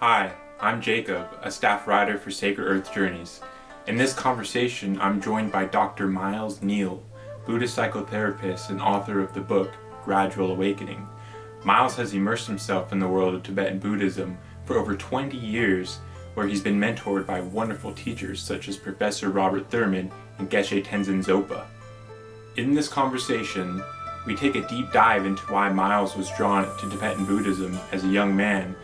Hi, I'm Jacob, a staff writer for Sacred Earth Journeys. In this conversation, I'm joined by Dr. Neale, Buddhist psychotherapist and author of the book Gradual Awakening. Miles has immersed himself in the world of Tibetan Buddhism for over 20 years, where he's been mentored by wonderful teachers such as Professor Robert Thurman and Geshe Tenzin Zopa. In this conversation, we take a deep dive into why Miles was drawn to Tibetan Buddhism as a young man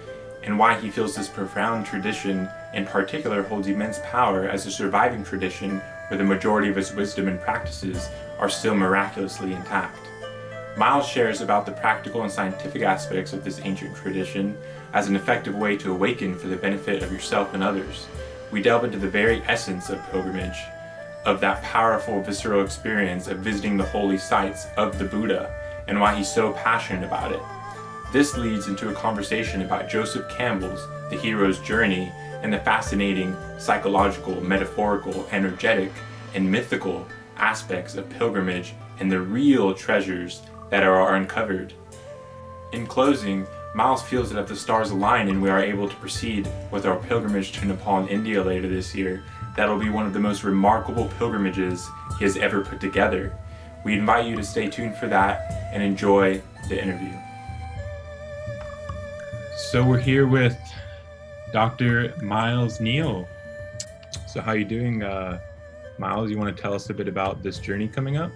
and why he feels this profound tradition in particular holds immense power as a surviving tradition where the majority of its wisdom and practices are still miraculously intact. Miles shares about the practical and scientific aspects of this ancient tradition as an effective way to awaken for the benefit of yourself and others. We delve into the very essence of pilgrimage, of that powerful visceral experience of visiting the holy sites of the Buddha, and why he's so passionate about it. This leads into a conversation about Joseph Campbell's The Hero's Journey and the fascinating psychological, metaphorical, energetic, and mythical aspects of pilgrimage and the real treasures that are uncovered. In closing, Miles feels that if the stars align and we are able to proceed with our pilgrimage to Nepal and India later this year, that'll be one of the most remarkable pilgrimages he has ever put together. We invite you to stay tuned for that and enjoy the interview. So we're here with Dr. Neale. So how are you doing, Miles? You want to tell us a bit about this journey coming up?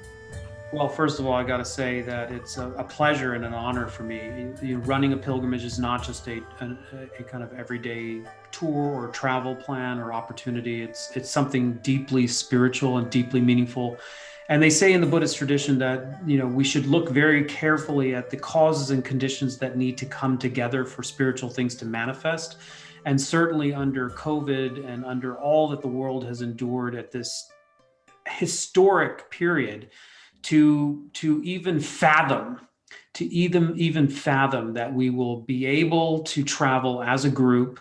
Well, first of all, I got to say that it's a pleasure and an honor for me. Running a pilgrimage is not just a kind of everyday tour or travel plan or opportunity. It's something deeply spiritual and deeply meaningful. And they say in the Buddhist tradition that we should look very carefully at the causes and conditions that need to come together for spiritual things to manifest. And certainly under COVID and under all that the world has endured at this historic period, to even fathom that we will be able to travel as a group,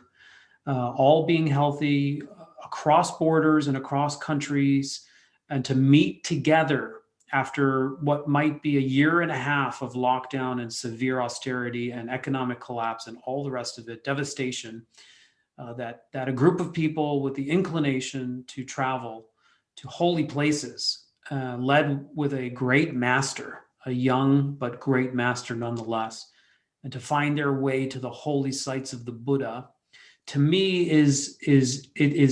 all being healthy across borders and across countries, and to meet together after what might be a year and a half of lockdown and severe austerity and economic collapse and all the rest of it, devastation, that a group of people with the inclination to travel to holy places, led with a great master, a young but great master nonetheless, and to find their way to the holy sites of the Buddha, to me is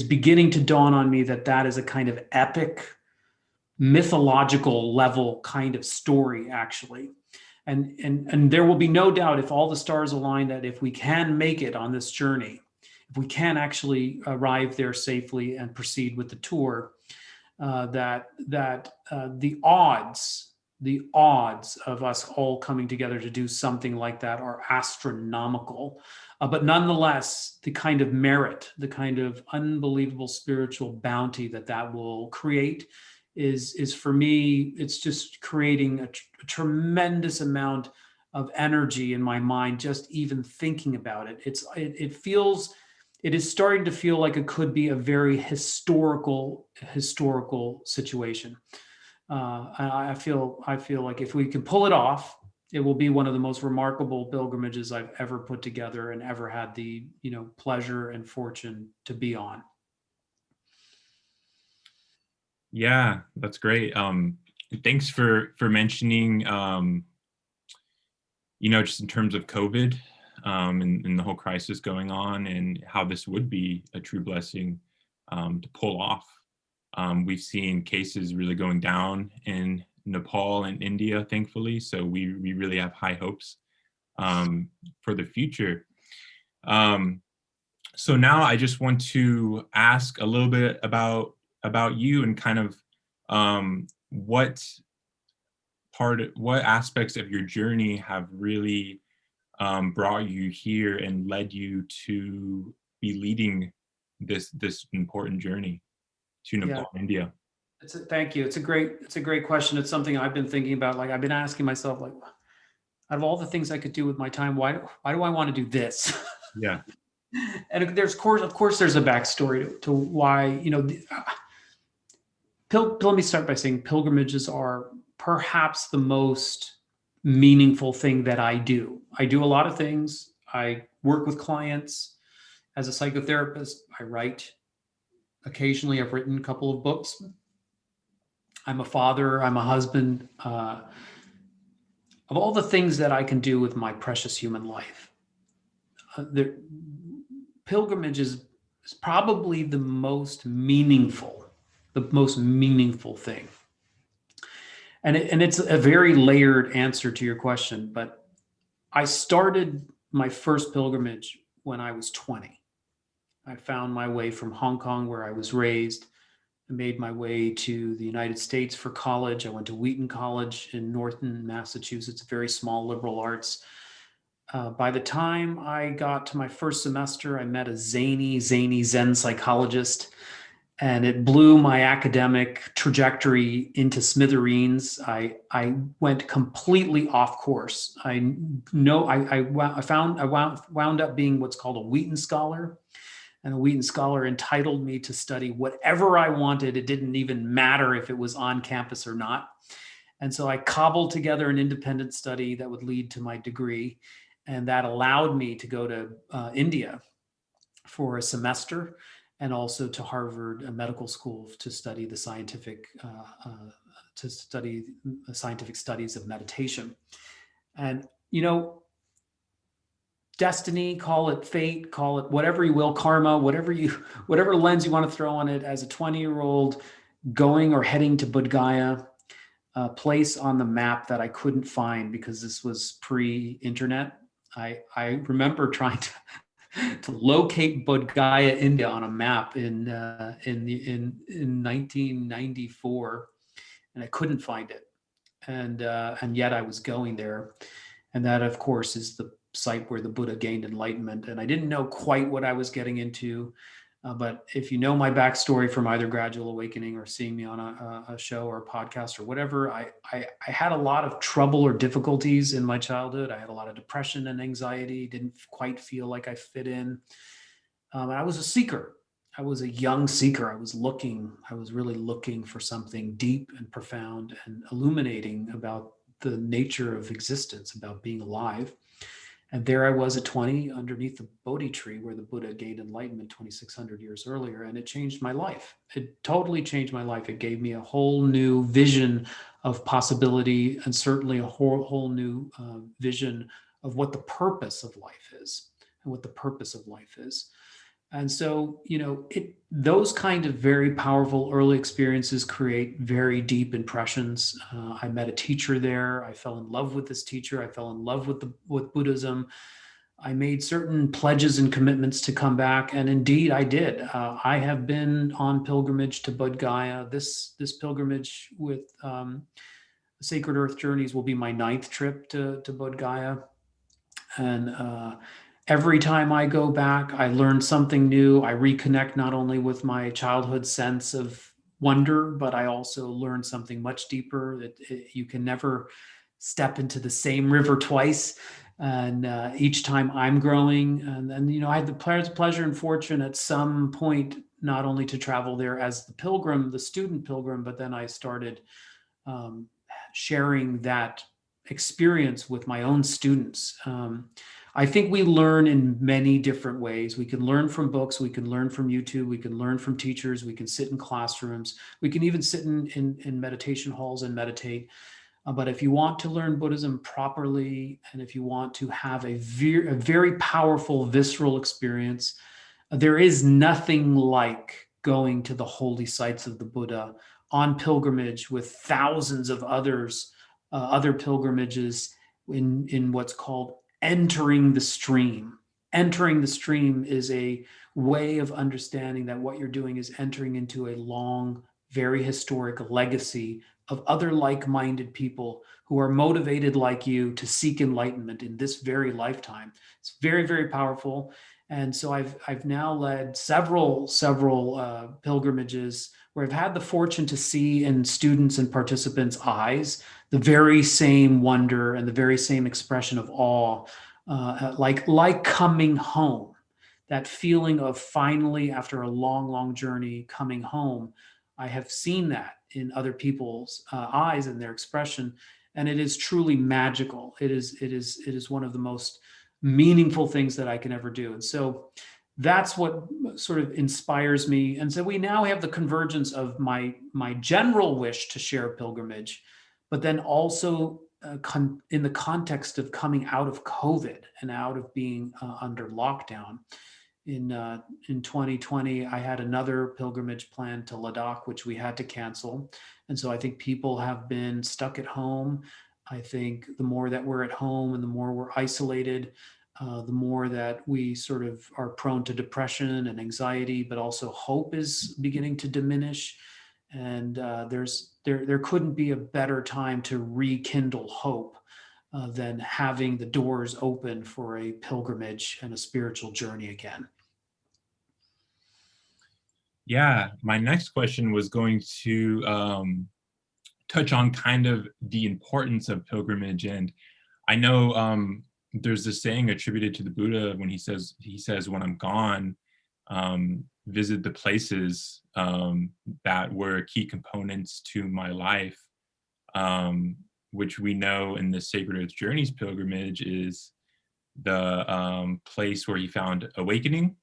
beginning to dawn on me that is a kind of epic, mythological level kind of story, actually. And there will be no doubt, if all the stars align, that if we can make it on this journey, if we can actually arrive there safely and proceed with the tour, that the odds of us all coming together to do something like that are astronomical. But nonetheless, the kind of merit, the kind of unbelievable spiritual bounty that will create is for me, it's just creating a tremendous amount of energy in my mind, just even thinking about it. It is starting to feel like it could be a very historical situation. I feel like if we can pull it off, it will be one of the most remarkable pilgrimages I've ever put together and ever had the pleasure and fortune to be on. Yeah, that's great. Thanks for mentioning, just in terms of COVID, and the whole crisis going on, and how this would be a true blessing to pull off. We've seen cases really going down in Nepal and India, thankfully, so we really have high hopes for the future. So now I just want to ask a little bit about you and kind of what aspects of your journey have really brought you here and led you to be leading this important journey to Yeah. Nepal, India. Thank you. It's a great question. It's something I've been thinking about. Like, I've been asking myself, like, out of all the things I could do with my time, why do I want to do this? Yeah. And of course, there's a backstory to why, let me start by saying pilgrimages are perhaps the most meaningful thing that I do. I do a lot of things. I work with clients As a psychotherapist, I write. Occasionally, I've written a couple of books. I'm a father, I'm a husband. Of all the things that I can do with my precious human life, the pilgrimage is probably the most meaningful thing. And it's a very layered answer to your question, but I started my first pilgrimage when I was 20. I found my way from Hong Kong, where I was raised. I made my way to the United States for college. I went to Wheaton College in Norton, Massachusetts, very small liberal arts. By the time I got to my first semester, I met a zany Zen psychologist, and it blew my academic trajectory into smithereens. I went completely off course. I know I wound up being what's called a Wheaton Scholar. And a Wheaton Scholar entitled me to study whatever I wanted. It didn't even matter if it was on campus or not. And so I cobbled together an independent study that would lead to my degree. And that allowed me to go to India for a semester, and also to Harvard Medical School to study the scientific studies of meditation. And destiny, call it fate, call it whatever you will, karma, whatever lens you want to throw on it, as a 20-year-old going or heading to Bodh Gaya, a place on the map that I couldn't find because this was pre-internet. I remember trying to locate Bodh Gaya, India on a map in 1994, and I couldn't find it. And yet I was going there. And that, of course, is the site where the Buddha gained enlightenment. And I didn't know quite what I was getting into. But if you know my backstory from either Gradual Awakening or seeing me on a show or a podcast or whatever, I had a lot of trouble or difficulties in my childhood. I had a lot of depression and anxiety, didn't quite feel like I fit in. And I was a seeker. I was a young seeker. I was really looking for something deep and profound and illuminating about the nature of existence, about being alive. And there I was at 20 underneath the Bodhi tree where the Buddha gained enlightenment 2,600 years earlier. And it changed my life. It totally changed my life. It gave me a whole new vision of possibility, and certainly a whole new vision of what the purpose of life is and what the purpose of life is. And so, those kind of very powerful early experiences create very deep impressions. I met a teacher there. I fell in love with this teacher. I fell in love with Buddhism. I made certain pledges and commitments to come back, and indeed I did. I have been on pilgrimage to Bodh Gaya. This pilgrimage with Sacred Earth Journeys will be my 9th trip to Bodh Gaya. And every time I go back, I learn something new. I reconnect not only with my childhood sense of wonder, but I also learn something much deeper, that you can never step into the same river twice. And each time I'm growing. And I had the pleasure and fortune at some point not only to travel there as the pilgrim, the student pilgrim, but then I started sharing that experience with my own students. I think we learn in many different ways. We can learn from books, we can learn from YouTube, we can learn from teachers, we can sit in classrooms, we can even sit in meditation halls and meditate. But if you want to learn Buddhism properly, and if you want to have a very powerful visceral experience, there is nothing like going to the holy sites of the Buddha on pilgrimage with thousands of other pilgrimages in what's called entering the stream. Entering the stream is a way of understanding that what you're doing is entering into a long, very historic legacy of other like-minded people who are motivated like you to seek enlightenment in this very lifetime. It's very, very powerful. And so I've now led several pilgrimages where I've had the fortune to see in students and participants' eyes the very same wonder and the very same expression of awe, like coming home. That feeling of finally, after a long, long journey, coming home. I have seen that in other people's eyes and their expression, and it is truly magical. It is one of the most meaningful things that I can ever do. And so that's what sort of inspires me. And so we now have the convergence of my general wish to share pilgrimage, but then also in the context of coming out of COVID and out of being under lockdown. In 2020, I had another pilgrimage planned to Ladakh, which we had to cancel. And so I think people have been stuck at home. I think the more that we're at home and the more we're isolated, the more that we sort of are prone to depression and anxiety, but also hope is beginning to diminish. And there couldn't be a better time to rekindle hope than having the doors open for a pilgrimage and a spiritual journey again. Yeah, my next question was going to touch on kind of the importance of pilgrimage. And I know there's this saying attributed to the Buddha when he says, when I'm gone, visit the places that were key components to my life, which we know in the Sacred Earth Journeys pilgrimage is the place where he found awakening,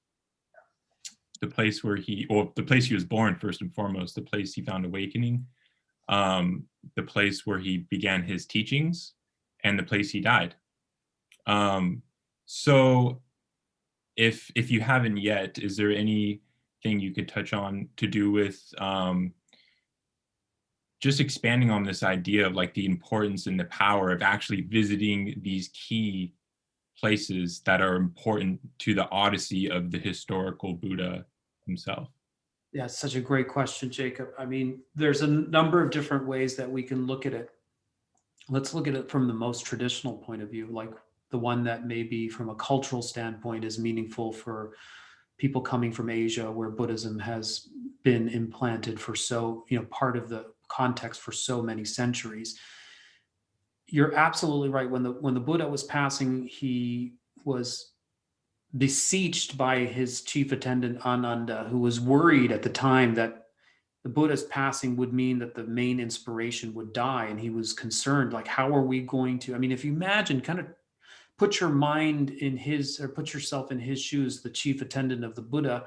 the place where the place he was born first and foremost, the place he found awakening, the place where he began his teachings, and the place he died. So if you haven't yet, is there anything you could touch on to do with just expanding on this idea of like the importance and the power of actually visiting these key places that are important to the odyssey of the historical Buddha himself? Yeah, it's such a great question, Jacob. I mean, there's a number of different ways that we can look at it. Let's look at it from the most traditional point of view, like the one that maybe from a cultural standpoint is meaningful for people coming from Asia, where Buddhism has been implanted for part of the context for so many centuries. You're absolutely right. When the Buddha was passing, he was beseeched by his chief attendant Ananda, who was worried at the time that the Buddha's passing would mean that the main inspiration would die. And he was concerned, like, how are we going to, I mean, if you imagine, kind of put your mind in his, or put yourself in his shoes, the chief attendant of the Buddha,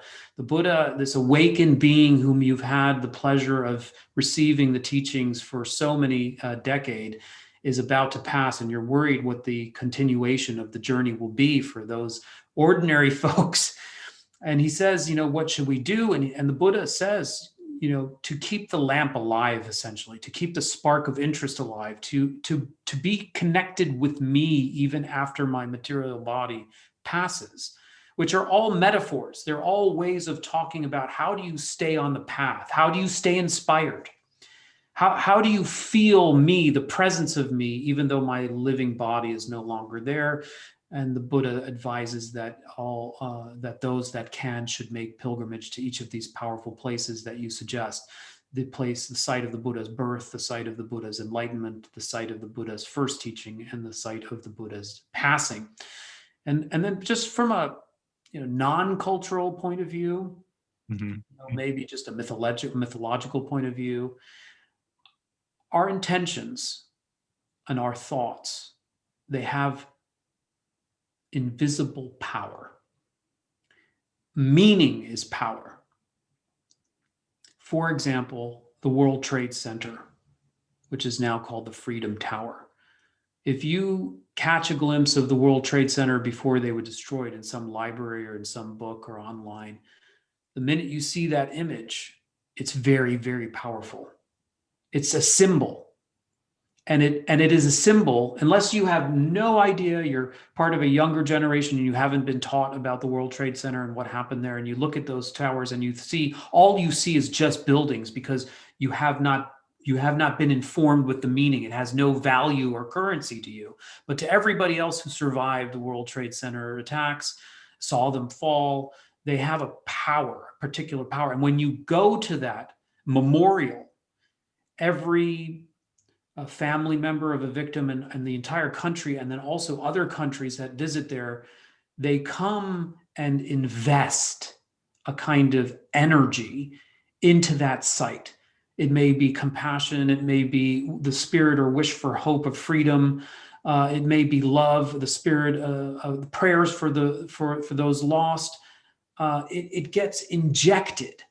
this awakened being whom you've had the pleasure of receiving the teachings for so many decades, is about to pass, and you're worried what the continuation of the journey will be for those ordinary folks. And he says, what should we do? And the Buddha says, to keep the lamp alive, essentially, to keep the spark of interest alive, to be connected with me even after my material body passes, which are all metaphors. They're all ways of talking about how do you stay on the path? How do you stay inspired? How do you feel me, the presence of me, even though my living body is no longer there? And the Buddha advises that that those that can should make pilgrimage to each of these powerful places that you suggest. The site of the Buddha's birth, the site of the Buddha's enlightenment, the site of the Buddha's first teaching, and the site of the Buddha's passing. And then just from a non-cultural point of view, maybe just a mythological point of view, our intentions and our thoughts, they have invisible power. Meaning is power. For example, the World Trade Center, which is now called the Freedom Tower. If you catch a glimpse of the World Trade Center before they were destroyed in some library or in some book or online, the minute you see that image, it's very, very powerful. It's a symbol. And it is a symbol, unless you have no idea, you're part of a younger generation and you haven't been taught about the World Trade Center and what happened there, and you look at those towers and all you see is just buildings, because you have not been informed with the meaning. It has no value or currency to you. But to everybody else who survived the World Trade Center attacks, saw them fall, they have a power, a particular power. And when you go to that memorial, every a family member of a victim and the entire country, and then also other countries that visit there, they come and invest a kind of energy into that site. It may be compassion, it may be the spirit or wish for hope of freedom, it may be love, the spirit of prayers for those lost. it gets injected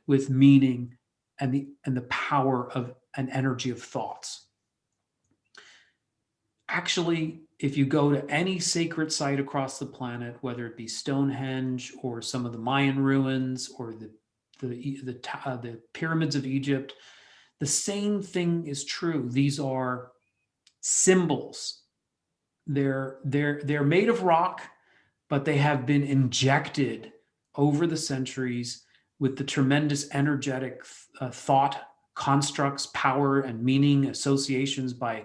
with meaning and the power of an energy of thoughts. Actually, if you go to any sacred site across the planet, whether it be Stonehenge or some of the Mayan ruins or the pyramids of Egypt, the same thing is true. These are symbols. They're made of rock, but they have been injected over the centuries with the tremendous energetic thought constructs, power, and meaning associations by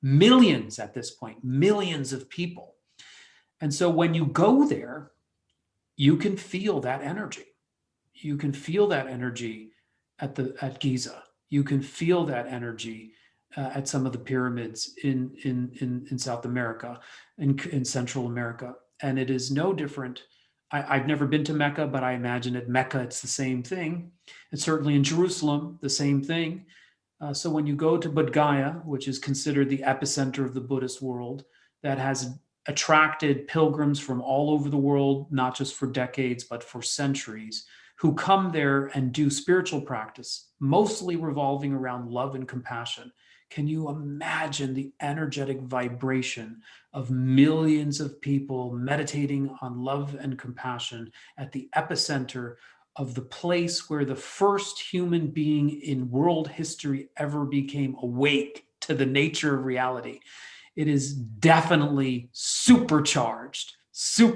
millions at this point, millions of people. And so when you go there, you can feel that energy. You can feel that energy at Giza. You can feel that energy at some of the pyramids in South America, in Central America. And it is no different. I've never been to Mecca, but I imagine at Mecca, it's the same thing. And certainly in Jerusalem, the same thing. So when you go to Bodh Gaya, which is considered the epicenter of the Buddhist world, that has attracted pilgrims from all over the world, not just for decades, but for centuries, who come there and do spiritual practice, mostly revolving around love and compassion. Can you imagine the energetic vibration of millions of people meditating on love and compassion at the epicenter of the place where the first human being in world history ever became awake to the nature of reality? It is definitely supercharged. So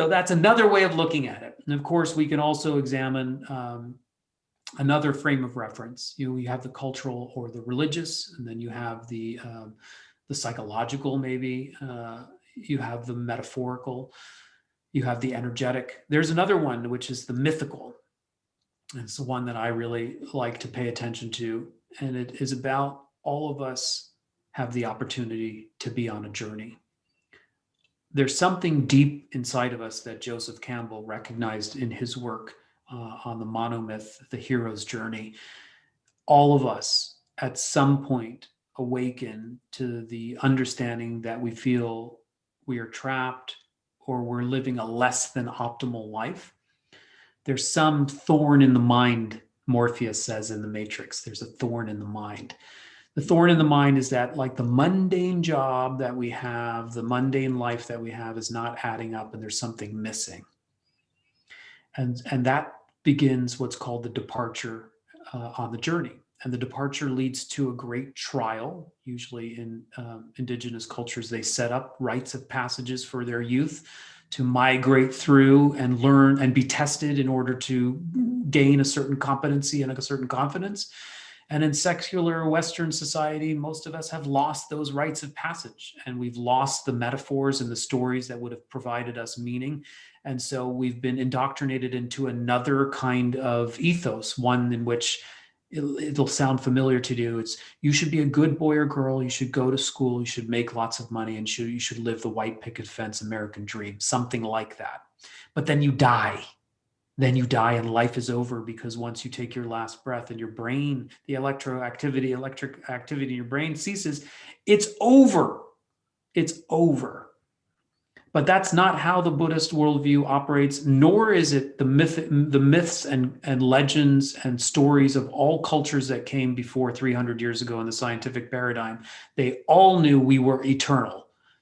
that's another way of looking at it. And of course, we can also examine another frame of reference. You have the cultural or the religious, and then you have the psychological, maybe. You have the metaphorical, you have the energetic. There's another one, which is the mythical. And it's the one that I really like to pay attention to. And it is about all of us have the opportunity to be on a journey. There's something deep inside of us that Joseph Campbell recognized in his work on the monomyth, The Hero's Journey. All of us at some point awaken to the understanding that we feel we are trapped or we're living a less than optimal life. There's some thorn in the mind, Morpheus says in The Matrix. There's a thorn in the mind. The thorn in the mind is that, like, the mundane job that we have, the mundane life that we have is not adding up, and there's something missing. And that begins what's called the departure on the journey. And the departure leads to a great trial. Usually in indigenous cultures, they set up rites of passages for their youth to migrate through and learn and be tested in order to gain a certain competency and a certain confidence. And in secular Western society, most of us have lost those rites of passage, and we've lost the metaphors and the stories that would have provided us meaning. And so we've been indoctrinated into another kind of ethos, one in which it'll sound familiar to you. It's, you should be a good boy or girl. You should go to school. You should make lots of money, and you should live the white picket fence American dream, something like that. But then you die. Then you die and life is over, because once you take your last breath and your brain, the electric activity in your brain ceases, it's over. It's over. But that's not how the Buddhist worldview operates, nor is it the myths and legends and stories of all cultures that came before 300 years ago in the scientific paradigm. They all knew we were eternal.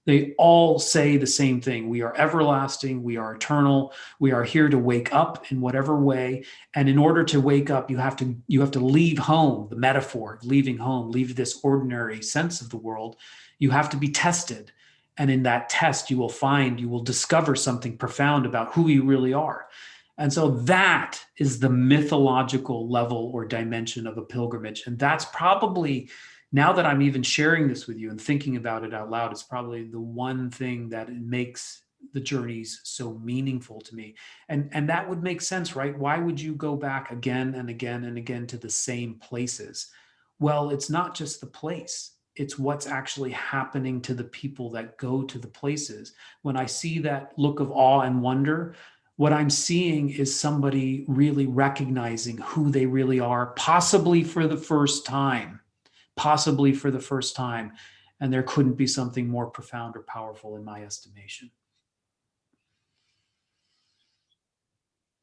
They all say the same thing. We are everlasting. We are eternal. We are here to wake up in whatever way. And in order to wake up, you have to leave home, the metaphor of leaving home, leave this ordinary sense of the world. You have to be tested. And in that test, you will discover something profound about who you really are. And so that is the mythological level or dimension of a pilgrimage. And that's probably, now that I'm even sharing this with you and thinking about it out loud, it's probably the one thing that makes the journeys so meaningful to me. And that would make sense, right? Why would you go back again and again and again to the same places? Well, it's not just the place. It's what's actually happening to the people that go to the places. When I see that look of awe and wonder, what I'm seeing is somebody really recognizing who they really are, possibly for the first time. And there couldn't be something more profound or powerful in my estimation.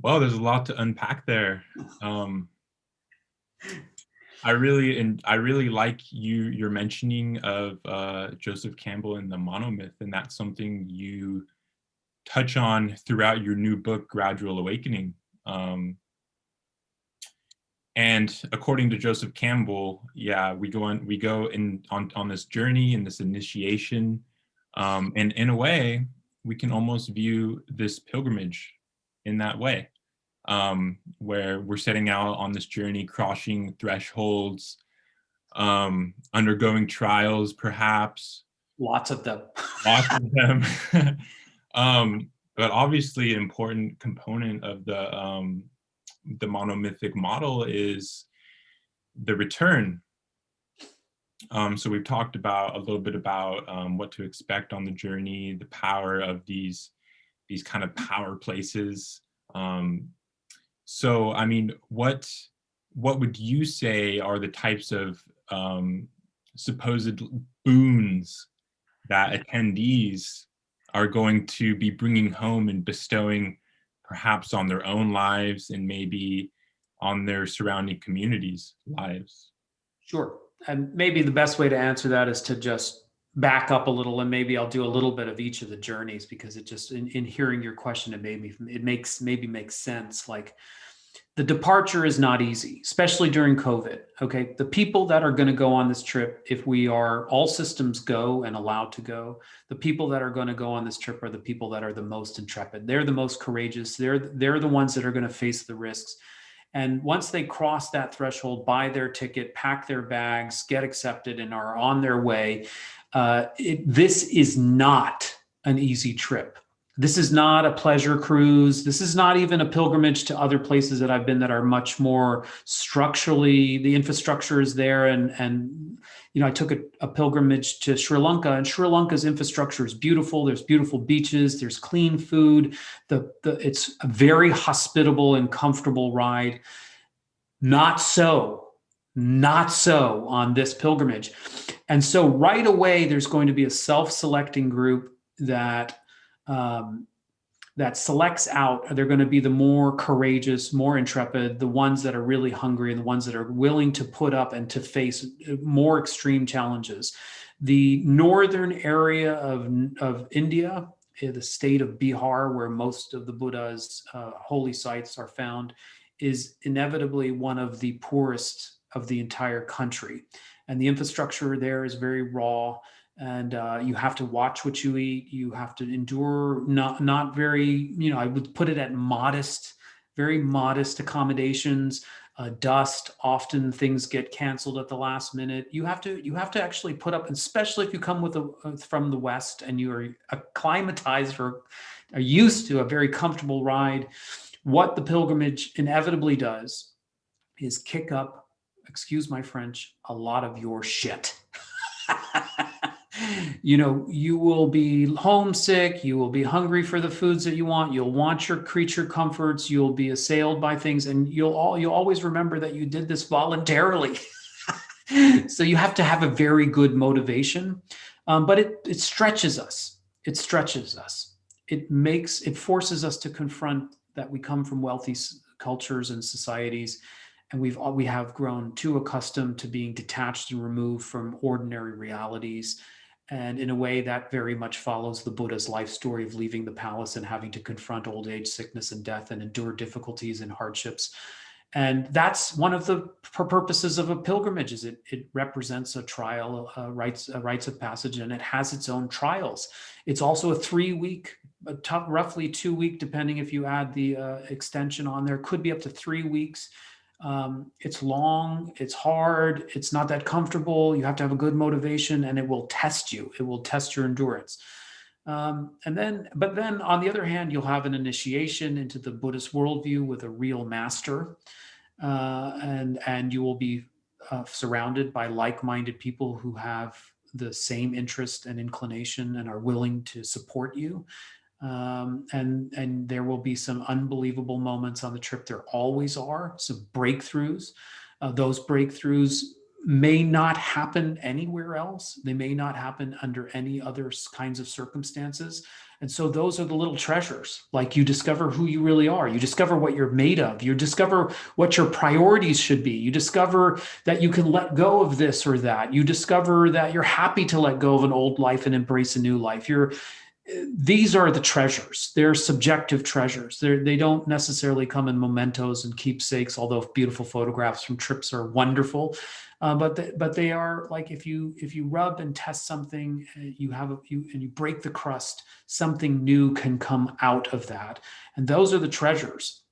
Well, there's a lot to unpack there. I really like your mentioning of Joseph Campbell and the monomyth, and that's something you touch on throughout your new book, Gradual Awakening. And according to Joseph Campbell, yeah, we go on this journey and this initiation, and in a way, we can almost view this pilgrimage in that way, where we're setting out on this journey, crossing thresholds, undergoing trials, perhaps. Lots of them. Lots of them. But obviously, an important component of the monomythic model is the return. So we've talked about a little bit about what to expect on the journey, the power of these kind of power places. So, I mean, what would you say are the types of supposed boons that attendees are going to be bringing home and bestowing perhaps on their own lives and maybe on their surrounding communities' lives? Sure. And maybe the best way to answer that is to just back up a little, and maybe I'll do a little bit of each of the journeys, because it just, in hearing your question, it makes sense. Like, the departure is not easy, especially during COVID. Okay. The people that are going to go on this trip, if we are all systems go and allowed to go, the people that are going to go on this trip are the people that are the most intrepid. They're the most courageous. They're the ones that are going to face the risks. And once they cross that threshold, buy their ticket, pack their bags, get accepted, and are on their way, this is not an easy trip. This is not a pleasure cruise. This is not even a pilgrimage to other places that I've been that are much more structurally, the infrastructure is there. And I took a pilgrimage to Sri Lanka, and Sri Lanka's infrastructure is beautiful. There's beautiful beaches. There's clean food. It's a very hospitable and comfortable ride. Not so on this pilgrimage. And so right away, there's going to be a self-selecting group that selects out. They're going to be the more courageous, more intrepid, the ones that are really hungry, and the ones that are willing to put up and to face more extreme challenges. The northern area of India, the state of Bihar, where most of the Buddha's holy sites are found, is inevitably one of the poorest of the entire country. And the infrastructure there is very raw. And you have to watch what you eat. You have to endure not very, I would put it at very modest accommodations. Dust. Often things get canceled at the last minute. You have to actually put up, especially if you come from the West and you are acclimatized or are used to a very comfortable ride. What the pilgrimage inevitably does is kick up, excuse my French, a lot of your shit. You will be homesick. You will be hungry for the foods that you want. You'll want your creature comforts. You'll be assailed by things, and you'll always remember that you did this voluntarily. So you have to have a very good motivation, but it stretches us. It stretches us. It forces us to confront that we come from wealthy cultures and societies, and we have grown too accustomed to being detached and removed from ordinary realities. And in a way that very much follows the Buddha's life story of leaving the palace and having to confront old age, sickness, and death, and endure difficulties and hardships. And that's one of the purposes of a pilgrimage. Is it represents a trial, rites of passage, and it has its own trials. It's also a 3-week, roughly 2-week, depending if you add the extension on there, could be up to 3 weeks. It's long, it's hard, it's not that comfortable. You have to have a good motivation, and it will test you. It will test your endurance. But then on the other hand, you'll have an initiation into the Buddhist worldview with a real master, and you will be surrounded by like-minded people who have the same interest and inclination and are willing to support you. And there will be some unbelievable moments on the trip. There always are some breakthroughs. Those breakthroughs may not happen anywhere else. They may not happen under any other kinds of circumstances. And so those are the little treasures. Like, you discover who you really are. You discover what you're made of. You discover what your priorities should be. You discover that you can let go of this or that. You discover that you're happy to let go of an old life and embrace a new life. These are the treasures. They're subjective treasures. They don't necessarily come in mementos and keepsakes, although beautiful photographs from trips are wonderful. But they are like, if you rub and test something, you break the crust, something new can come out of that, and those are the treasures.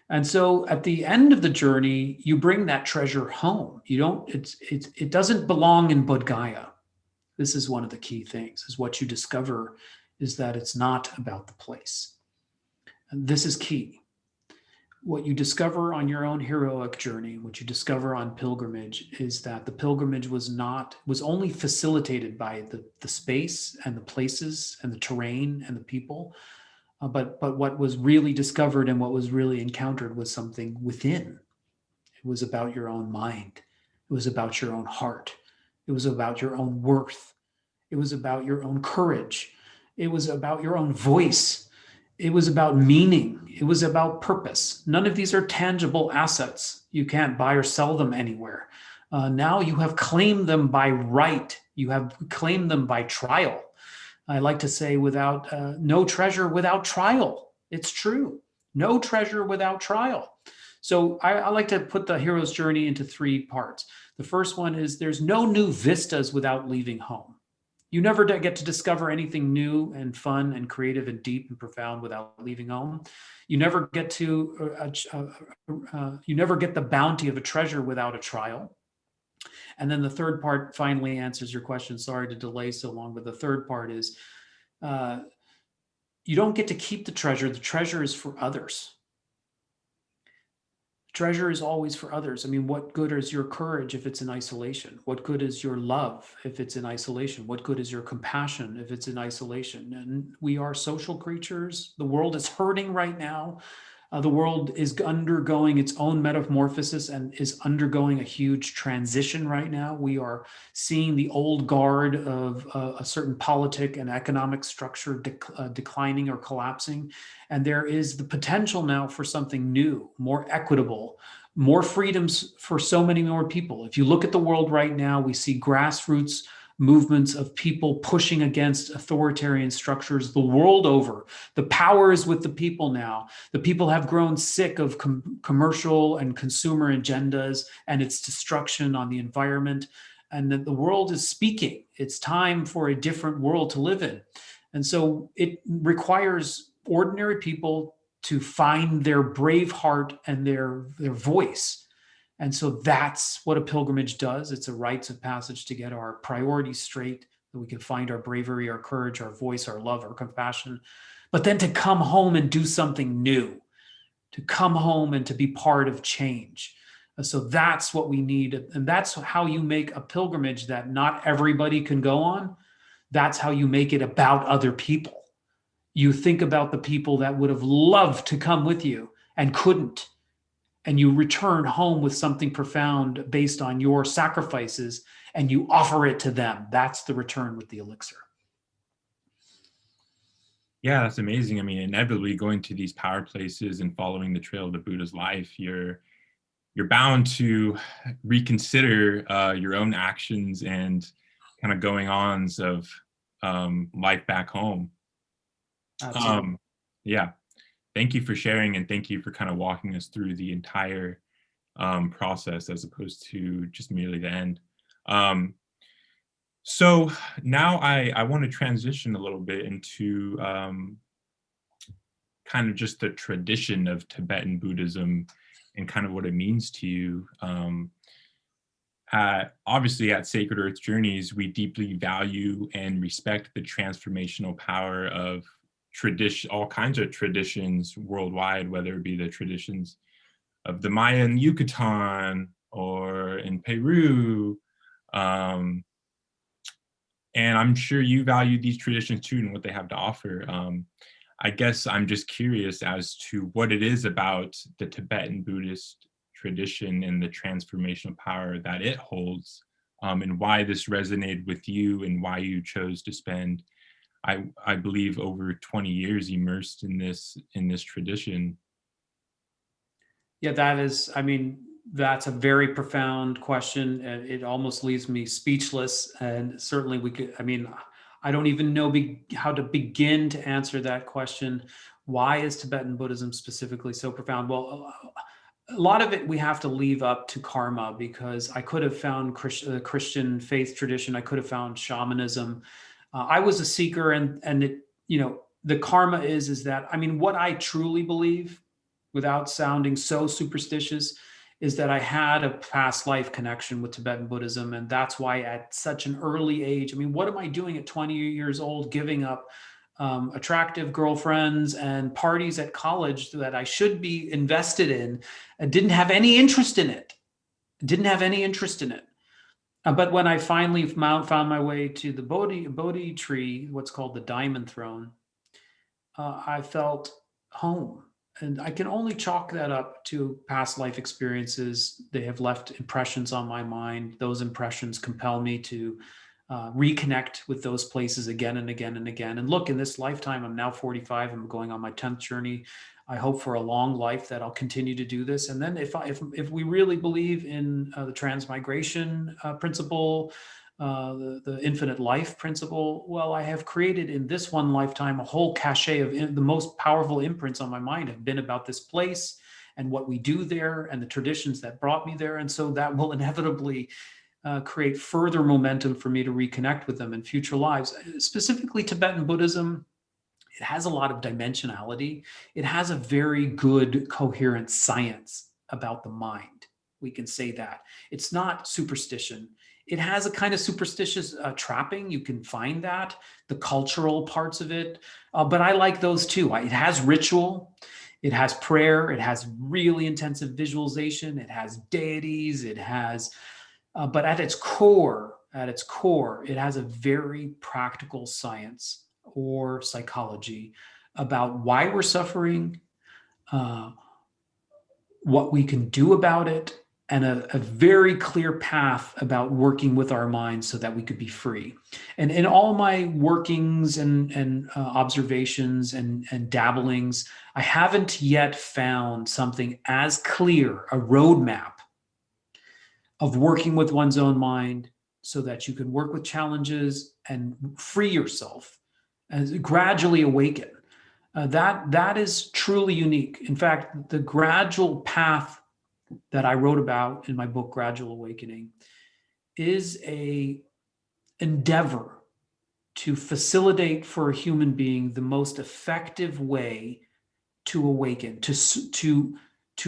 And so at the end of the journey, you bring that treasure home. You don't. It doesn't belong in Bodh Gaya. This is one of the key things, is what you discover is that it's not about the place. And this is key. What you discover on your own heroic journey, what you discover on pilgrimage, is that the pilgrimage was only facilitated by the space and the places and the terrain and the people. But what was really discovered and what was really encountered was something within. It was about your own mind. It was about your own heart. It was about your own worth. It was about your own courage. It was about your own voice. It was about meaning. It was about purpose. None of these are tangible assets. You can't buy or sell them anywhere. Now you have claimed them by right. You have claimed them by trial. I like to say, without no treasure without trial. It's true. No treasure without trial. So I like to put the hero's journey into 3 parts. The first one is, there's no new vistas without leaving home. You never get to discover anything new and fun and creative and deep and profound without leaving home. You never get you never get the bounty of a treasure without a trial. And then the third part finally answers your question. Sorry to delay so long, but the third part is, you don't get to keep the treasure. The treasure is for others. Treasure is always for others. I mean, what good is your courage if it's in isolation? What good is your love if it's in isolation? What good is your compassion if it's in isolation? And we are social creatures. The world is hurting right now. The world is undergoing its own metamorphosis and is undergoing a huge transition right now. We are seeing the old guard of a certain politic and economic structure declining or collapsing. And there is the potential now for something new, more equitable, more freedoms for so many more people. If you look at the world right now, we see grassroots movements of people pushing against authoritarian structures the world over. The power is with the people now. The people have grown sick of commercial and consumer agendas and its destruction on the environment. And that the world is speaking. It's time for a different world to live in. And so it requires ordinary people to find their brave heart and their voice. And so that's what a pilgrimage does. It's a rites of passage to get our priorities straight, that we can find our bravery, our courage, our voice, our love, our compassion, but then to come home and do something new, to come home and to be part of change. And so that's what we need. And that's how you make a pilgrimage that not everybody can go on. That's how you make it about other people. You think about the people that would have loved to come with you and couldn't. And you return home with something profound based on your sacrifices, and you offer it to them. That's the return with the elixir. Yeah, that's amazing. I mean, inevitably going to these power places and following the trail of the Buddha's life, you're bound to reconsider your own actions and kind of going ons of life back home. Yeah. Thank you for sharing, and thank you for kind of walking us through the entire process as opposed to just merely the end. So now I want to transition a little bit into kind of just the tradition of Tibetan Buddhism and kind of what it means to you. Obviously, at Sacred Earth Journeys, we deeply value and respect the transformational power of all kinds of traditions worldwide, whether it be the traditions of the Maya in Yucatan or in Peru. And I'm sure you value these traditions too and what they have to offer. I guess I'm just curious as to what it is about the Tibetan Buddhist tradition and the transformational power that it holds, and why this resonated with you and why you chose to spend, I believe, over 20 years immersed in this tradition. Yeah, that is, I mean, that's a very profound question, and it almost leaves me speechless. And certainly we could, I mean, I don't even know how to begin to answer that question. Why is Tibetan Buddhism specifically so profound? Well, a lot of it we have to leave up to karma, because I could have found Christian faith tradition. I could have found shamanism. I was a seeker, and it, the karma is that, I mean, what I truly believe, without sounding so superstitious, is that I had a past life connection with Tibetan Buddhism. And that's why at such an early age, I mean, what am I doing at 20 years old, giving up attractive girlfriends and parties at college that I should be invested in? I didn't have any interest in it. Didn't have any interest in it. But when I finally found my way to the Bodhi tree, what's called the diamond throne, I felt home. And I can only chalk that up to past life experiences. They have left impressions on my mind. Those impressions compel me to reconnect with those places again and again and again. And look, in this lifetime, I'm now 45. I'm going on my 10th journey. I hope for a long life that I'll continue to do this. And then if we really believe in the transmigration principle, the infinite life principle, well, I have created in this one lifetime a whole cachet of the most powerful imprints on my mind have been about this place and what we do there and the traditions that brought me there. And so that will inevitably create further momentum for me to reconnect with them in future lives. Specifically, Tibetan Buddhism, it has a lot of dimensionality. It has a very good, coherent science about the mind. We can say that. It's not superstition. It has a kind of superstitious trapping. You can find that, the cultural parts of it. But I like those too. It has ritual. It has prayer. It has really intensive visualization. It has deities. It has, but at its core, it has a very practical science or psychology about why we're suffering, uh, what we can do about it, and a very clear path about working with our minds so that we could be free. And in all my workings and observations and dabblings, I haven't yet found something as clear, a roadmap of working with one's own mind so that you can work with challenges and free yourself and gradually awaken. That is truly unique. In fact, the gradual path that I wrote about in my book, Gradual Awakening, is a endeavor to facilitate for a human being the most effective way to awaken, to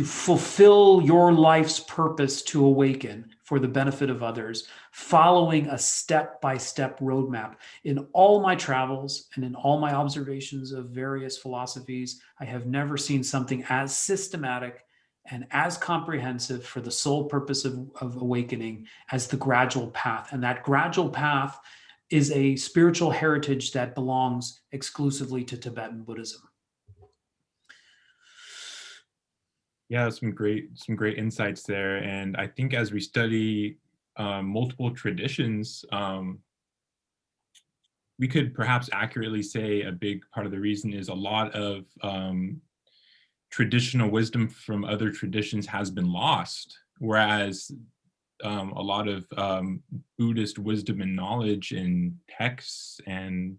fulfill your life's purpose, to awaken for the benefit of others, following a step-by-step roadmap. In all my travels and in all my observations of various philosophies, I have never seen something as systematic and as comprehensive for the sole purpose of awakening as the gradual path. And that gradual path is a spiritual heritage that belongs exclusively to Tibetan Buddhism. Yeah, some great insights there. And I think as we study multiple traditions, we could perhaps accurately say a big part of the reason is a lot of traditional wisdom from other traditions has been lost, whereas a lot of Buddhist wisdom and knowledge and texts and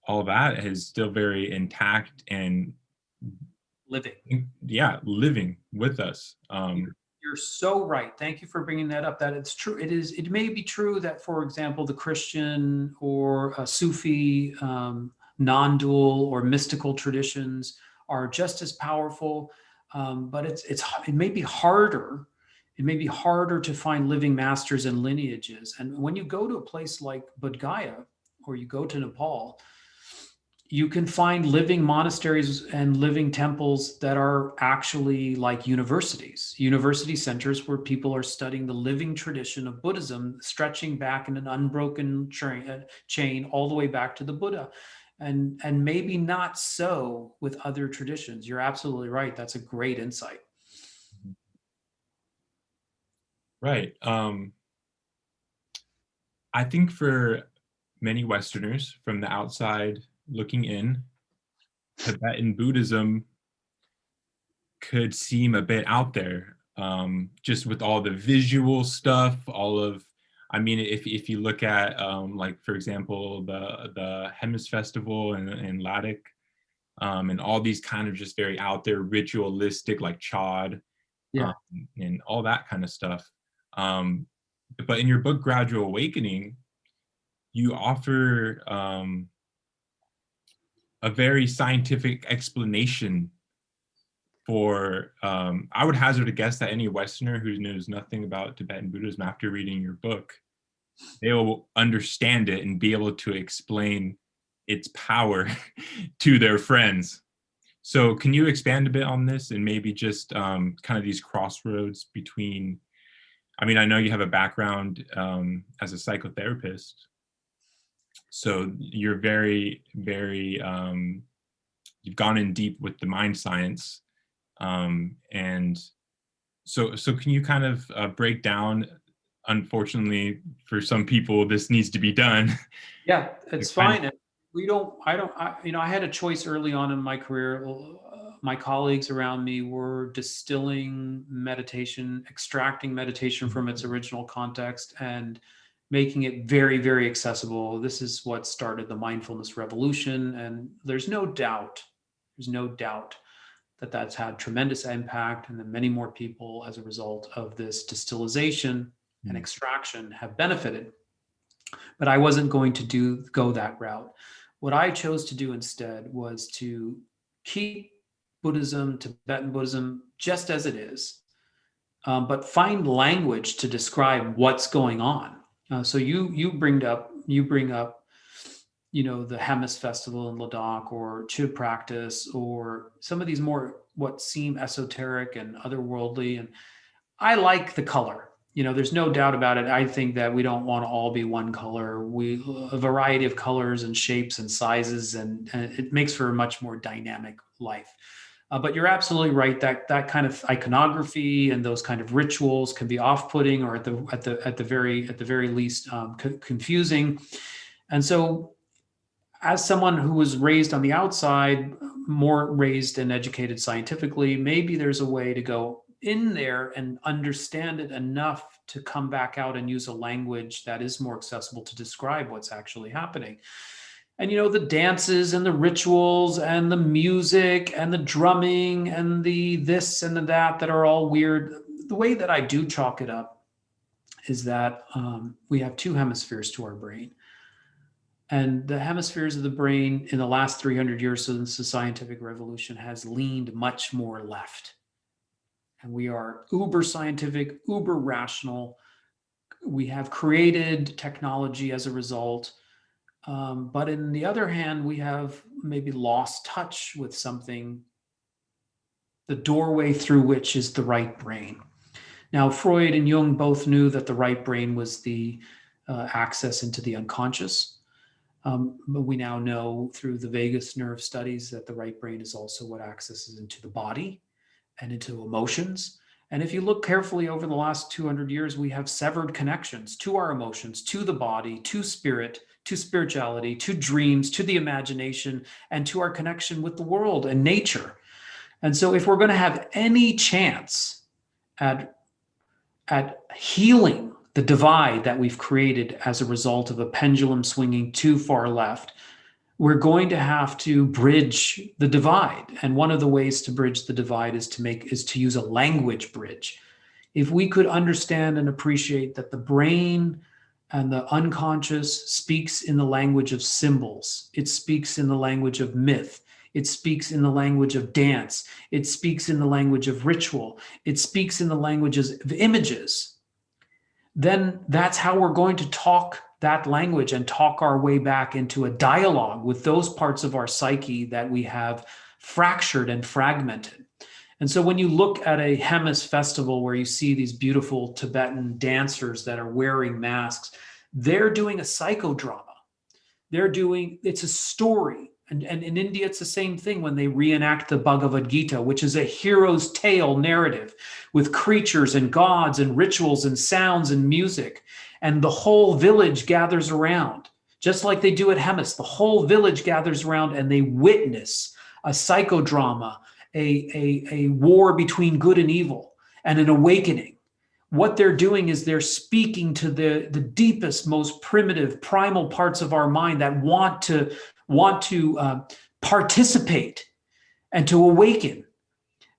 all that is still very intact and living with us. You're so right. Thank you for bringing that up. That it's true. It may be true that, for example, the Christian or Sufi, non-dual or mystical traditions are just as powerful, but it may be harder. It may be harder to find living masters and lineages. And when you go to a place like Bodh Gaya or you go to Nepal, you can find living monasteries and living temples that are actually like university centers where people are studying the living tradition of Buddhism, stretching back in an unbroken chain all the way back to the Buddha. And maybe not so with other traditions. You're absolutely right. That's a great insight. Right. I think for many Westerners from the outside looking in, Tibetan Buddhism could seem a bit out there, just with all the visual stuff, I mean, if you look at, like, for example, the Hemis Festival in Ladakh, and all these kind of just very out there ritualistic, like chod, um, Yeah. and all that kind of stuff. Um, but in your book, Gradual Awakening, you offer a very scientific explanation for, I would hazard a guess that any Westerner who knows nothing about Tibetan Buddhism after reading your book, they will understand it and be able to explain its power to their friends. So can you expand a bit on this and maybe just kind of these crossroads between, I mean, I know you have a background as a psychotherapist, so you're very, you've gone in deep with the mind science. And so can you kind of break down, unfortunately, for some people, this needs to be done. Yeah, The it's kind of, fine. And I had a choice early on in my career. My colleagues around me were distilling meditation, extracting meditation from its original context and making it very, very accessible. This is what started the mindfulness revolution. And there's no doubt that that's had tremendous impact, and that many more people, as a result of this distillation and Mm, extraction, have benefited. But I wasn't going to go that route. What I chose to do instead was to keep Buddhism, Tibetan Buddhism, just as it is, but find language to describe what's going on. So you bring up, the Hemis Festival in Ladakh, or Chib practice, or some of these more what seem esoteric and otherworldly. And I like the color. There's no doubt about it. I think that we don't want to all be one color. A variety of colors and shapes and sizes, and it makes for a much more dynamic life. But you're absolutely right that that kind of iconography and those kind of rituals can be off-putting, or at the very least, confusing. And so, as someone who was raised on the outside, more raised and educated scientifically, maybe there's a way to go in there and understand it enough to come back out and use a language that is more accessible to describe what's actually happening. And the dances and the rituals and the music and the drumming and the this and the that are all weird. The way that I do chalk it up is that we have two hemispheres to our brain. And the hemispheres of the brain in the last 300 years since the scientific revolution has leaned much more left. And we are uber scientific, uber rational. We have created technology as a result. But in the other hand, we have maybe lost touch with something, the doorway through which is the right brain. Now, Freud and Jung both knew that the right brain was the access into the unconscious. But we now know through the vagus nerve studies that the right brain is also what accesses into the body and into emotions. And if you look carefully over the last 200 years, we have severed connections to our emotions, to the body, to spirit, to spirituality, to dreams, to the imagination, and to our connection with the world and nature. And so, if we're going to have any chance at healing the divide that we've created as a result of a pendulum swinging too far left, we're going to have to bridge the divide. And one of the ways to bridge the divide is to use a language bridge. If we could understand and appreciate that the brain and the unconscious speaks in the language of symbols, it speaks in the language of myth, it speaks in the language of dance, it speaks in the language of ritual, it speaks in the languages of images, then that's how we're going to talk that language and talk our way back into a dialogue with those parts of our psyche that we have fractured and fragmented. And so when you look at a Hemis festival where you see these beautiful Tibetan dancers that are wearing masks, they're doing a psychodrama. It's a story. And in India, it's the same thing when they reenact the Bhagavad Gita, which is a hero's tale narrative with creatures and gods and rituals and sounds and music. And the whole village gathers around, just like they do at Hemis. The whole village gathers around and they witness a psychodrama, a war between good and evil, and an awakening. What they're doing is they're speaking to the deepest, most primitive, primal parts of our mind that want to participate and to awaken.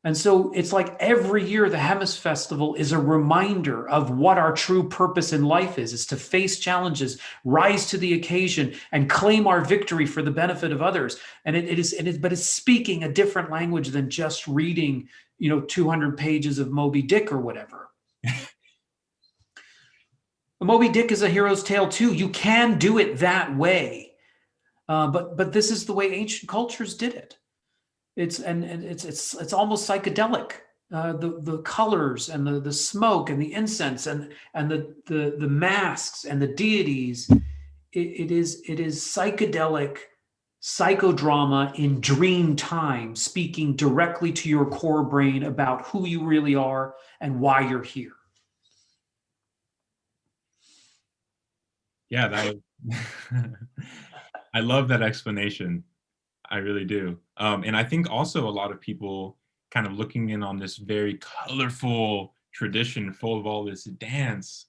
And so it's like every year the Hemis Festival is a reminder of what our true purpose in life is to face challenges, rise to the occasion, and claim our victory for the benefit of others. And but it's speaking a different language than just reading, 200 pages of Moby Dick or whatever. Moby Dick is a hero's tale too. You can do it that way, but this is the way ancient cultures did it. It's almost psychedelic. The colors and the smoke and the incense and the masks and the deities. It is psychedelic psychodrama in dream time, speaking directly to your core brain about who you really are and why you're here. Yeah, that was I love that explanation. I really do. And I think also a lot of people kind of looking in on this very colorful tradition full of all this dance.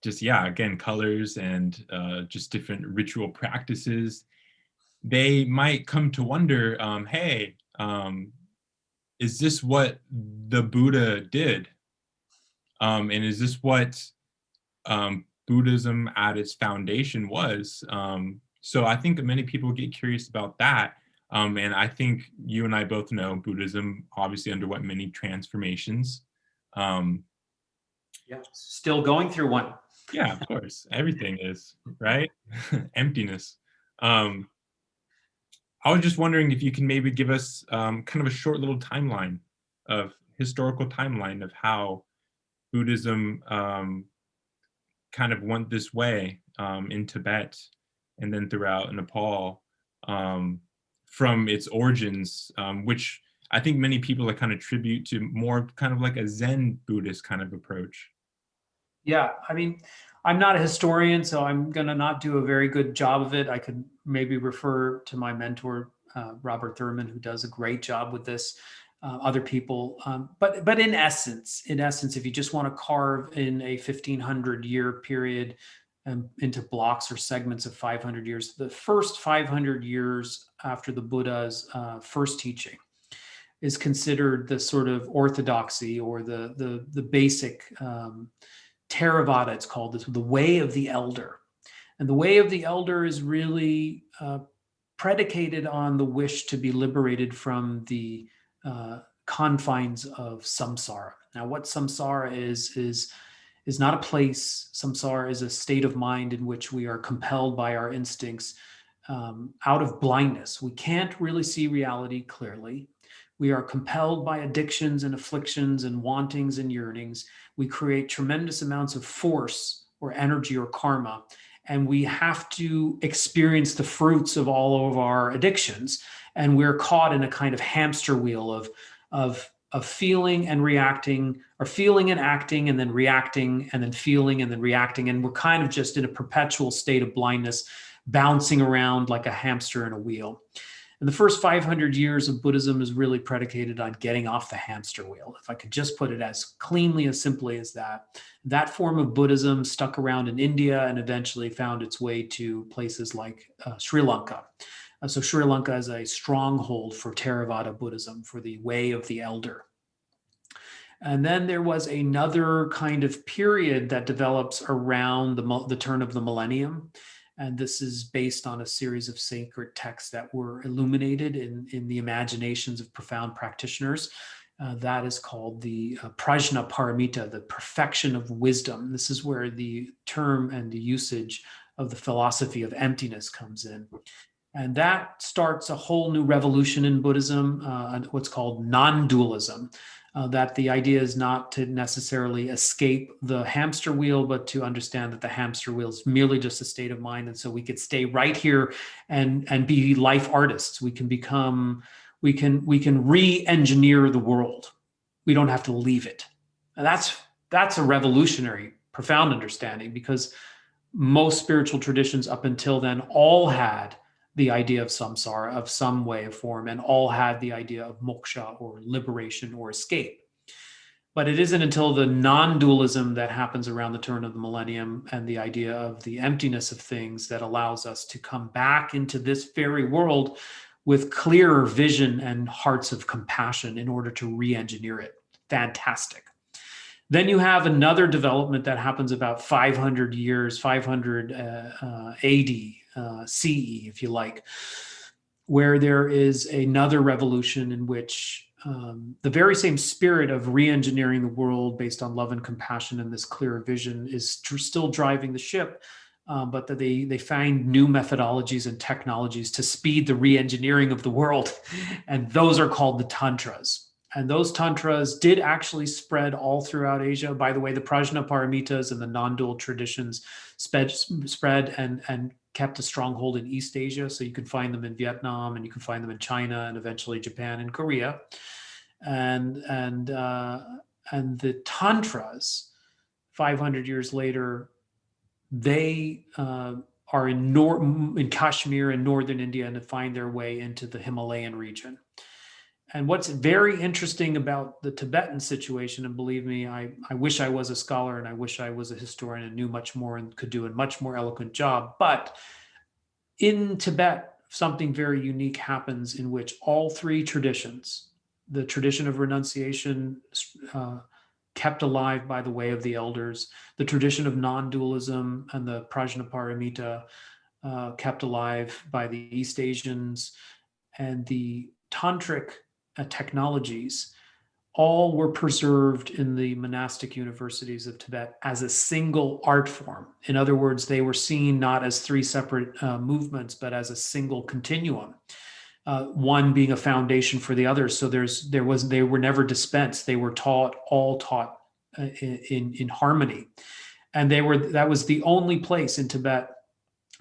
Just, yeah, again, colors and just different ritual practices. They might come to wonder, hey, is this what the Buddha did? And is this what Buddhism at its foundation was? So I think many people get curious about that. And I think you and I both know Buddhism obviously underwent many transformations. Yeah, still going through one. Yeah, of course. Everything is, right? Emptiness. I was just wondering if you can maybe give us kind of a short little historical timeline of how Buddhism kind of went this way in Tibet and then throughout Nepal from its origins, which I think many people kind of attribute to more kind of like a Zen Buddhist kind of approach. Yeah, I mean, I'm not a historian, so I'm going to not do a very good job of it. I could maybe refer to my mentor, Robert Thurman, who does a great job with this. Other people, but in essence, if you just want to carve in a 1500-year period into blocks or segments of 500 years, the first 500 years after the Buddha's first teaching is considered the sort of orthodoxy or the basic Theravada, it's called, this the way of the elder. And the way of the elder is really predicated on the wish to be liberated from the confines of samsara. Now, what samsara is not a place. Samsara is a state of mind in which we are compelled by our instincts out of blindness. We can't really see reality clearly. We are compelled by addictions and afflictions and wantings and yearnings. We create tremendous amounts of force or energy or karma, and we have to experience the fruits of all of our addictions. And we're caught in a kind of hamster wheel of feeling and reacting, or feeling and acting, and then reacting, and then feeling and then reacting. And we're kind of just in a perpetual state of blindness, bouncing around like a hamster in a wheel. And the first 500 years of Buddhism is really predicated on getting off the hamster wheel. If I could just put it as cleanly, as simply as that. That form of Buddhism stuck around in India and eventually found its way to places like Sri Lanka. So Sri Lanka is a stronghold for Theravada Buddhism, for the way of the elder. And then there was another kind of period that develops around the turn of the millennium. And this is based on a series of sacred texts that were illuminated in the imaginations of profound practitioners. That is called the Prajna Paramita, the perfection of wisdom. This is where the term and the usage of the philosophy of emptiness comes in. And that starts a whole new revolution in Buddhism, what's called non-dualism. that the idea is not to necessarily escape the hamster wheel, but to understand that the hamster wheel is merely just a state of mind. And so we could stay right here and be life artists. We can re-engineer the world. We don't have to leave it. And that's a revolutionary, profound understanding, because most spiritual traditions up until then all had the idea of samsara, of some way of form, and all had the idea of moksha, or liberation, or escape. But it isn't until the non-dualism that happens around the turn of the millennium and the idea of the emptiness of things that allows us to come back into this very world with clearer vision and hearts of compassion in order to re-engineer it. Fantastic. Then you have another development that happens about 500 years, 500 AD, CE, if you like, where there is another revolution in which the very same spirit of re-engineering the world based on love and compassion and this clearer vision is still driving the ship, but that they find new methodologies and technologies to speed the re-engineering of the world. And those are called the tantras. And those tantras did actually spread all throughout Asia. By the way, the Prajnaparamitas and the non-dual traditions spread and kept a stronghold in East Asia. So you can find them in Vietnam, and you can find them in China, and eventually Japan and Korea. And the tantras, 500 years later, they are in Kashmir and northern India, and to find their way into the Himalayan region. And what's very interesting about the Tibetan situation, and believe me, I wish I was a scholar and I wish I was a historian and knew much more and could do a much more eloquent job. But in Tibet, something very unique happens in which all three traditions, the tradition of renunciation kept alive by the way of the elders, the tradition of non-dualism and the Prajnaparamita kept alive by the East Asians, and the tantric technologies all were preserved in the monastic universities of Tibet as a single art form. In other words, they were seen not as three separate movements, but as a single continuum, one being a foundation for the other. So they were never dispensed. They were all taught in harmony. And that was the only place in Tibet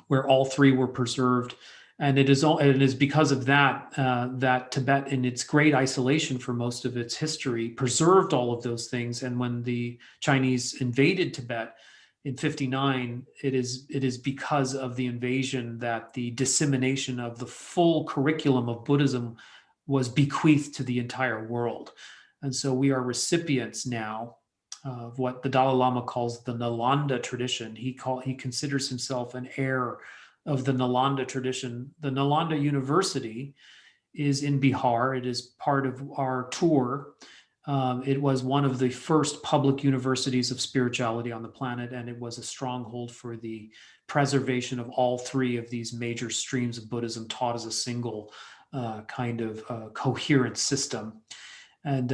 where all three were preserved. And it is because of that that Tibet, in its great isolation for most of its history, preserved all of those things. And when the Chinese invaded Tibet in 59, it is because of the invasion that the dissemination of the full curriculum of Buddhism was bequeathed to the entire world. And so we are recipients now of what the Dalai Lama calls the Nalanda tradition. He considers himself an heir of the Nalanda tradition. The Nalanda University is in Bihar. It is part of our tour. It was one of the first public universities of spirituality on the planet, and it was a stronghold for the preservation of all three of these major streams of Buddhism taught as a single kind of coherent system. And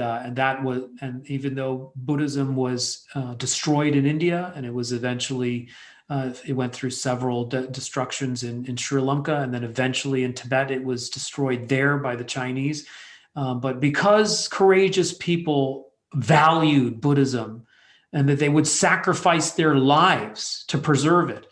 even though Buddhism was destroyed in India, and it was eventually it went through several destructions in Sri Lanka, and then eventually in Tibet, it was destroyed there by the Chinese. But because courageous people valued Buddhism and that they would sacrifice their lives to preserve it,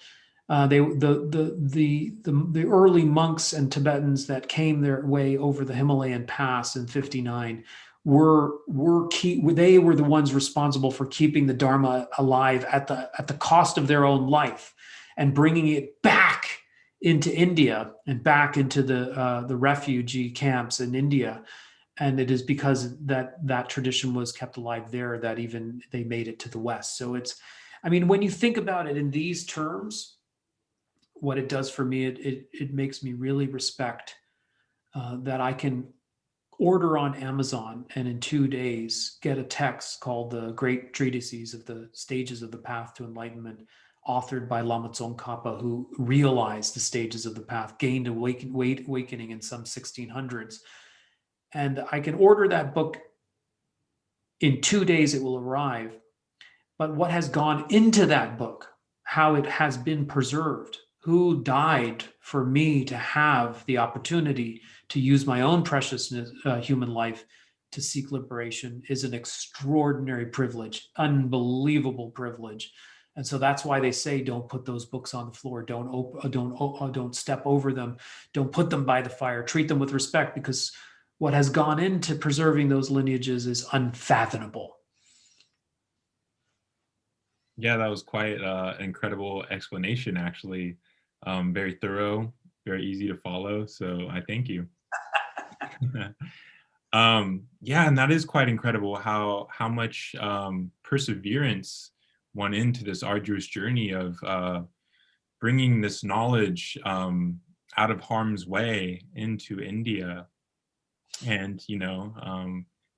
the early monks and Tibetans that came their way over the Himalayan pass in 59 they were the ones responsible for keeping the Dharma alive at the cost of their own life, and bringing it back into India and back into the refugee camps in India. And it is because that tradition was kept alive there that even they made it to the West. So when you think about it in these terms, what it does for me, it makes me really respect that I can order on Amazon and in 2 days get a text called The Great Treatises of the Stages of the Path to Enlightenment, authored by Lama Tsongkhapa, who realized the stages of the path, gained awakening in some 1600s. And I can order that book. In 2 days, it will arrive. But what has gone into that book, how it has been preserved, who died for me to have the opportunity to use my own precious human life to seek liberation is an extraordinary privilege, unbelievable privilege. And so that's why they say, don't put those books on the floor. Don't step over them. Don't put them by the fire. Treat them with respect, because what has gone into preserving those lineages is unfathomable. Yeah, that was quite an incredible explanation, actually. Very thorough, very easy to follow. So I thank you. Yeah, and that is quite incredible how much perseverance went into this arduous journey of bringing this knowledge out of harm's way into India. And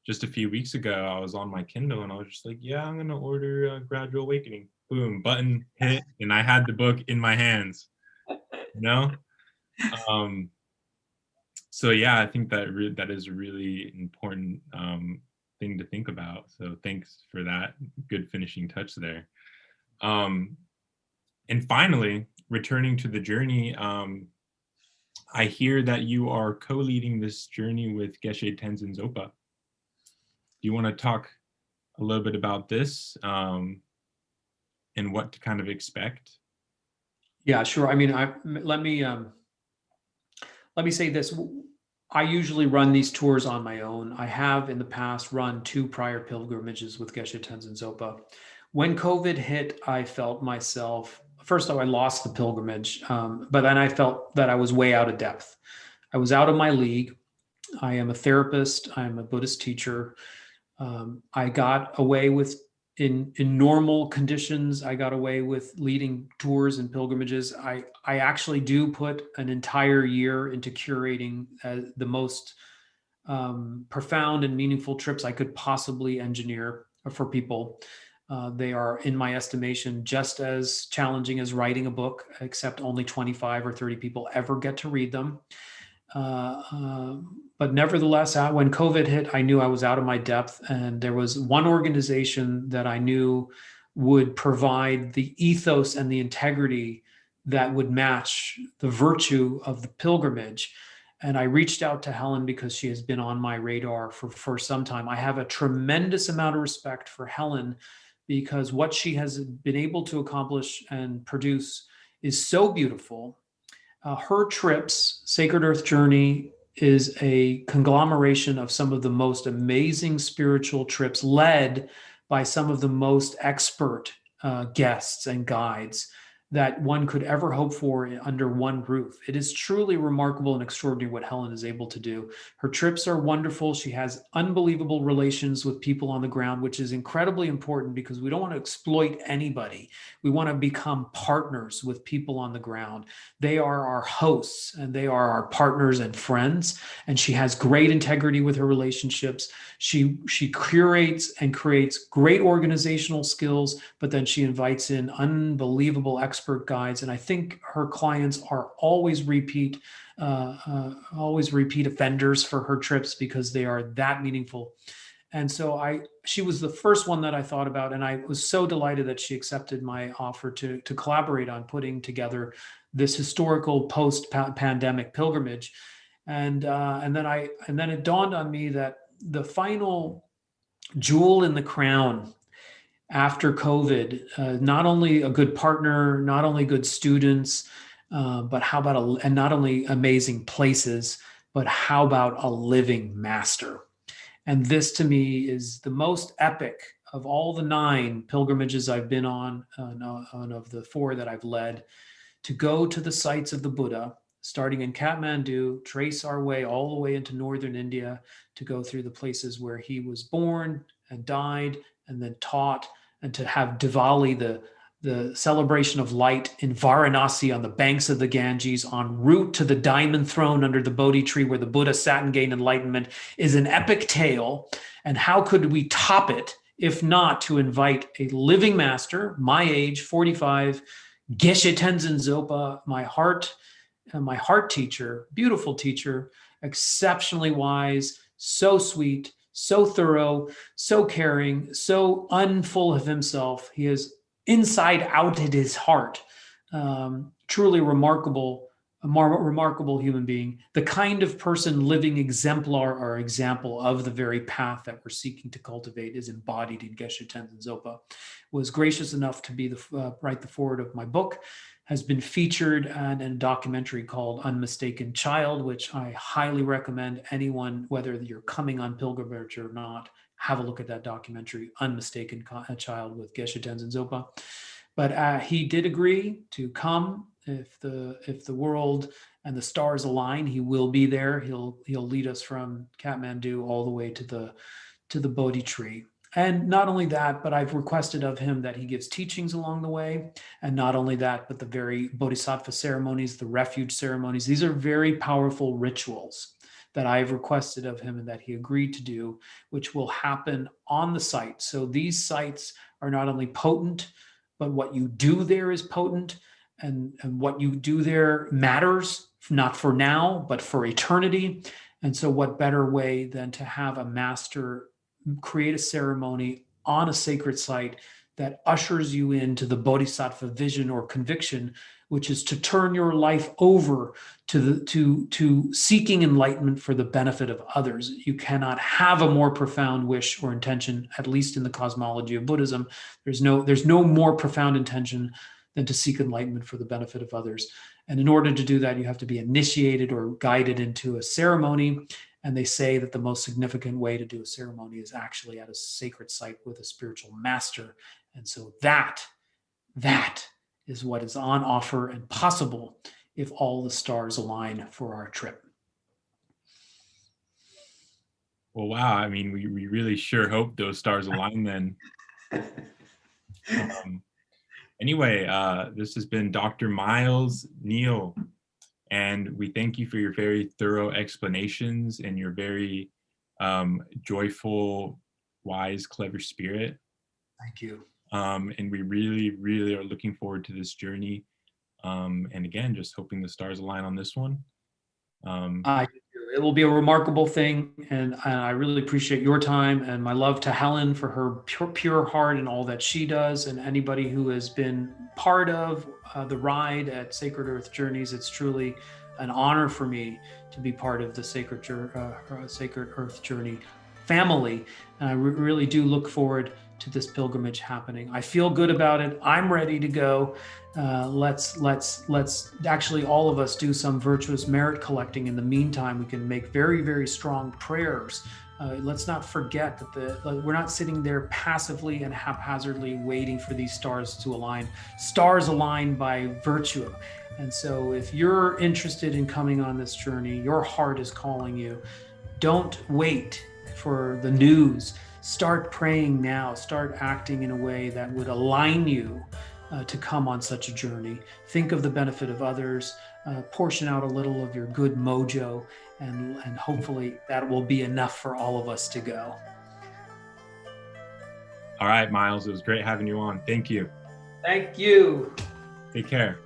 just a few weeks ago, I was on my Kindle and I was just like, yeah, I'm gonna order Gradual Awakening. Boom, button hit, and I had the book in my hands. You know. So yeah, I think that is a really important thing to think about. So thanks for that good finishing touch there. And finally, returning to the journey, I hear that you are co-leading this journey with Geshe Tenzin Zopa. Do you want to talk a little bit about this and what to kind of expect? Yeah, sure. I mean, let me say this. I usually run these tours on my own. I have in the past run 2 prior pilgrimages with Geshe Tenzin Zopa. When COVID hit, I felt myself, first of all, I lost the pilgrimage, but then I felt that I was way out of depth. I was out of my league. I am a therapist. I'm a Buddhist teacher. I got away with, in normal conditions, I got away with leading tours and pilgrimages. I actually do put an entire year into curating the most profound and meaningful trips I could possibly engineer for people. They are, in my estimation, just as challenging as writing a book, except only 25 or 30 people ever get to read them. But nevertheless, when COVID hit, I knew I was out of my depth, and there was one organization that I knew would provide the ethos and the integrity that would match the virtue of the pilgrimage. And I reached out to Helen because she has been on my radar for some time. I have a tremendous amount of respect for Helen, because what she has been able to accomplish and produce is so beautiful. Her trips, Sacred Earth Journey, is a conglomeration of some of the most amazing spiritual trips led by some of the most expert guests and guides that one could ever hope for under one roof. It is truly remarkable and extraordinary what Helen is able to do. Her trips are wonderful. She has unbelievable relations with people on the ground, which is incredibly important, because we don't want to exploit anybody. We want to become partners with people on the ground. They are our hosts and they are our partners and friends. And she has great integrity with her relationships. She curates and creates great organizational skills, but then she invites in unbelievable expert guides. And I think her clients are always repeat offenders for her trips, because they are that meaningful. And so she was the first one that I thought about, and I was so delighted that she accepted my offer to collaborate on putting together this historical post-pandemic pilgrimage. And then it dawned on me that the final jewel in the crown after COVID, not only a good partner, not only good students, but how about and not only amazing places, but how about a living master? And this to me is the most epic of all the 9 pilgrimages I've been on of the 4 that I've led, to go to the sites of the Buddha, starting in Kathmandu, trace our way all the way into northern India, to go through the places where he was born and died and then taught, and to have Diwali, the celebration of light, in Varanasi on the banks of the Ganges, en route to the diamond throne under the Bodhi tree where the Buddha sat and gained enlightenment, is an epic tale. And how could we top it if not to invite a living master, my age, 45, Geshe Tenzin Zopa, my heart teacher, beautiful teacher, exceptionally wise, so sweet, so thorough, so caring, so unfull of himself. He is inside out at his heart. Truly remarkable a more remarkable human being, the kind of person, living exemplar or example of the very path that we're seeking to cultivate is embodied in Geshe Tenzin Zopa. Was gracious enough to be write the foreword of my book, has been featured in a documentary called Unmistaken Child, which I highly recommend anyone, whether you're coming on pilgrimage or not, have a look at that documentary, Unmistaken Child with Geshe Tenzin Zopa. But he did agree to come if the world and the stars align. He will be there. He'll lead us from Kathmandu all the way to the Bodhi tree. And not only that, but I've requested of him that he gives teachings along the way. And not only that, but the very bodhisattva ceremonies, the refuge ceremonies. These are very powerful rituals that I've requested of him and that he agreed to do, which will happen on the site. So these sites are not only potent, but what you do there is potent, and what you do there matters, not for now, but for eternity. And so what better way than to have a master create a ceremony on a sacred site that ushers you into the bodhisattva vision or conviction, which is to turn your life over to seeking enlightenment for the benefit of others. You cannot have a more profound wish or intention, at least in the cosmology of Buddhism. There's no more profound intention than to seek enlightenment for the benefit of others. And in order to do that, you have to be initiated or guided into a ceremony. And they say that the most significant way to do a ceremony is actually at a sacred site with a spiritual master. And so that is what is on offer and possible if all the stars align for our trip. Well, wow. I mean, we really sure hope those stars align then. Anyway, this has been Dr. Miles Neale, and we thank you for your very thorough explanations and your very joyful, wise, clever spirit. Thank you. And we really, really are looking forward to this journey. And again, just hoping the stars align on this one. It will be a remarkable thing, and I really appreciate your time, and my love to Helen for her pure heart and all that she does, and anybody who has been part of the ride at Sacred Earth Journeys. It's truly an honor for me to be part of the Sacred Earth Journey family, and I really do look forward to this pilgrimage happening. I feel good about it. I'm ready to go. Let's actually all of us do some virtuous merit collecting. In the meantime, we can make very, very strong prayers. Let's not forget that we're not sitting there passively and haphazardly waiting for these stars to align. Stars align by virtue. And so if you're interested in coming on this journey, your heart is calling you. Don't wait for the news. Start praying now. Start acting in a way that would align you to come on such a journey. Think of the benefit of others. Portion out a little of your good mojo, and hopefully that will be enough for all of us to go. All right, Miles, it was great having you on. Thank you. Thank you. Take care.